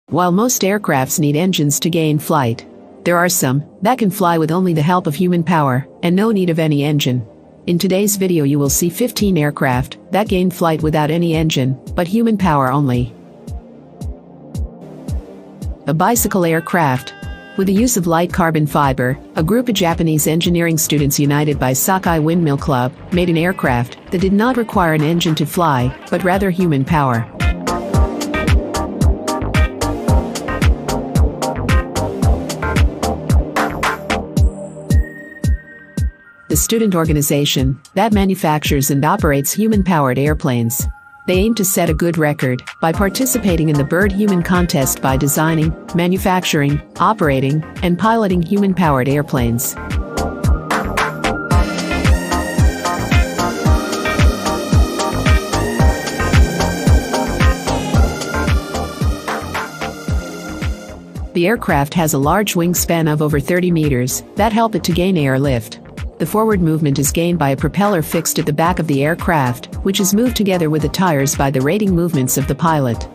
While most aircrafts need engines to gain flight, there are some that can fly with only the help of human power and no need of any engine. In today's video you will see 15 aircraft that gain flight without any engine, but human power only. A bicycle aircraft. With the use of light carbon fiber, a group of Japanese engineering students united by Sakai Windmill Club made an aircraft that did not require an engine to fly, but rather human power. The student organization that manufactures and operates human-powered airplanes. They aim to set a good record by participating in the Bird Human Contest by designing, manufacturing, operating, and piloting human-powered airplanes. The aircraft has a large wingspan of over 30 meters that help it to gain airlift. The forward movement is gained by a propeller fixed at the back of the aircraft, which is moved together with the tires by the rating movements of the pilot.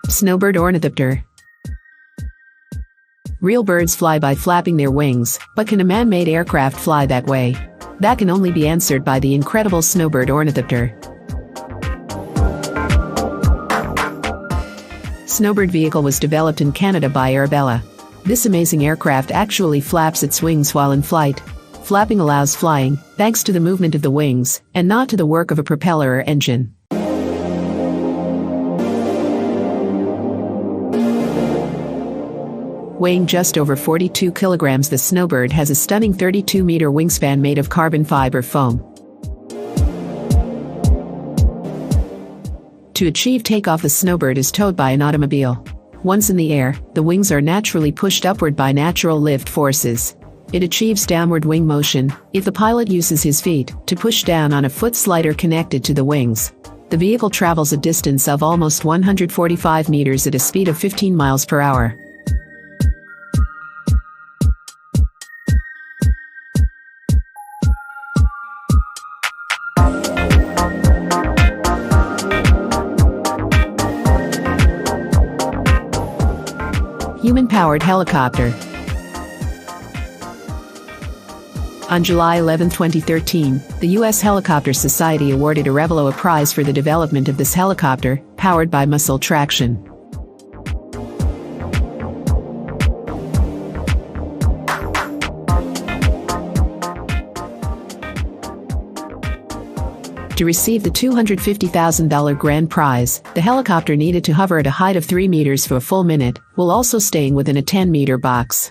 Snowbird ornithopter. Real birds fly by flapping their wings, but can a man-made aircraft fly that way? That can only be answered by the incredible snowbird ornithopter. Snowbird vehicle was developed in Canada by Arabella. This amazing aircraft actually flaps its wings while in flight. Flapping allows flying, thanks to the movement of the wings, and not to the work of a propeller or engine. Weighing just over 42 kilograms, the Snowbird has a stunning 32-meter wingspan made of carbon fiber foam. To achieve takeoff, the Snowbird is towed by an automobile. Once in the air, the wings are naturally pushed upward by natural lift forces. It achieves downward wing motion if the pilot uses his feet to push down on a foot slider connected to the wings. The vehicle travels a distance of almost 145 meters at a speed of 15 miles per hour. Human-powered helicopter. On July 11, 2013, the U.S. Helicopter Society awarded Arevalo a prize for the development of this helicopter, powered by muscle traction. To receive the $250,000 grand prize, the helicopter needed to hover at a height of 3 meters for a full minute, while also staying within a 10-meter box.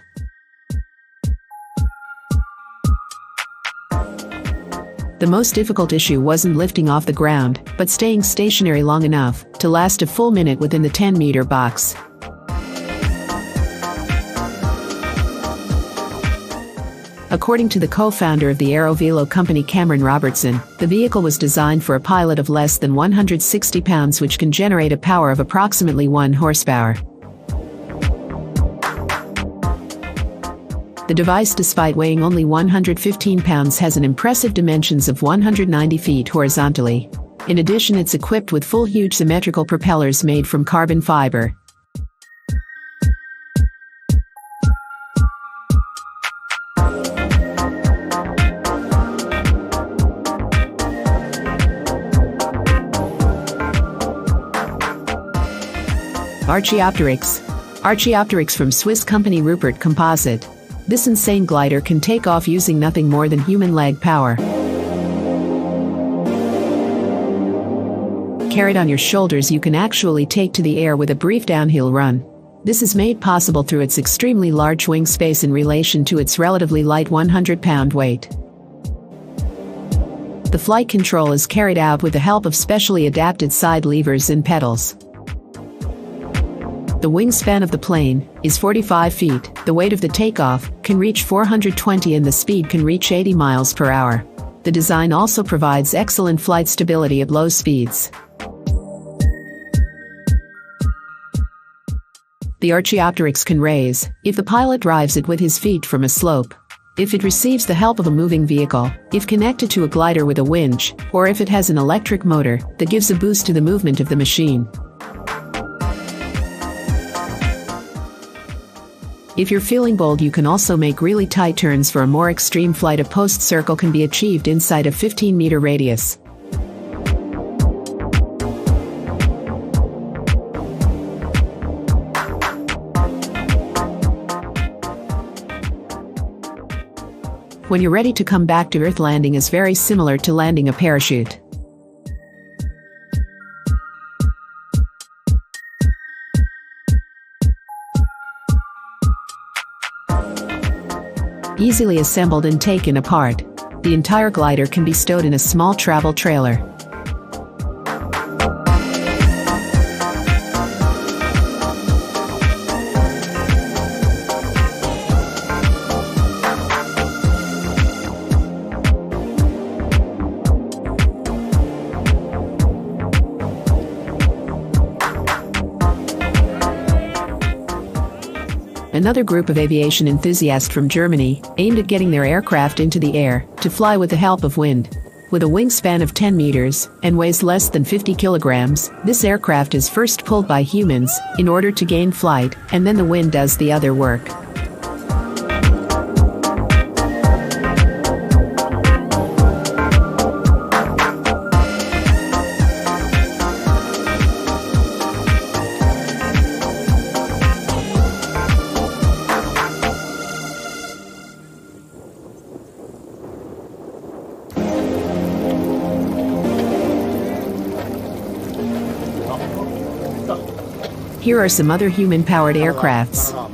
The most difficult issue wasn't lifting off the ground, but staying stationary long enough to last a full minute within the 10-meter box. According to the co-founder of the AeroVelo company, Cameron Robertson, the vehicle was designed for a pilot of less than 160 pounds, which can generate a power of approximately 1 horsepower. The device, despite weighing only 115 pounds, has an impressive dimensions of 190 feet horizontally. In addition, it's equipped with full huge symmetrical propellers made from carbon fiber. Archaeopteryx. Archaeopteryx from Swiss company Rupert Composite. This insane glider can take off using nothing more than human leg power. carried on your shoulders you can actually take to the air with a brief downhill run. This is made possible through its extremely large wing space in relation to its relatively light 100-pound weight. The flight control is carried out with the help of specially adapted side levers and pedals. The wingspan of the plane is 45 feet, the weight of the takeoff can reach 420 and the speed can reach 80 miles per hour. The design also provides excellent flight stability at low speeds. The Archaeopteryx can raise, if the pilot drives it with his feet from a slope, if it receives the help of a moving vehicle, if connected to a glider with a winch, or if it has an electric motor that gives a boost to the movement of the machine. If you're feeling bold, you can also make really tight turns. For a more extreme flight, a post circle can be achieved inside a 15-meter radius. When you're ready to come back to Earth, landing is very similar to landing a parachute. Easily assembled and taken apart, the entire glider can be stowed in a small travel trailer. Another group of aviation enthusiasts from Germany aimed at getting their aircraft into the air to fly with the help of wind. With a wingspan of 10 meters and weighs less than 50 kilograms, this aircraft is first pulled by humans in order to gain flight, and then the wind does the other work. Here are some other human-powered aircrafts.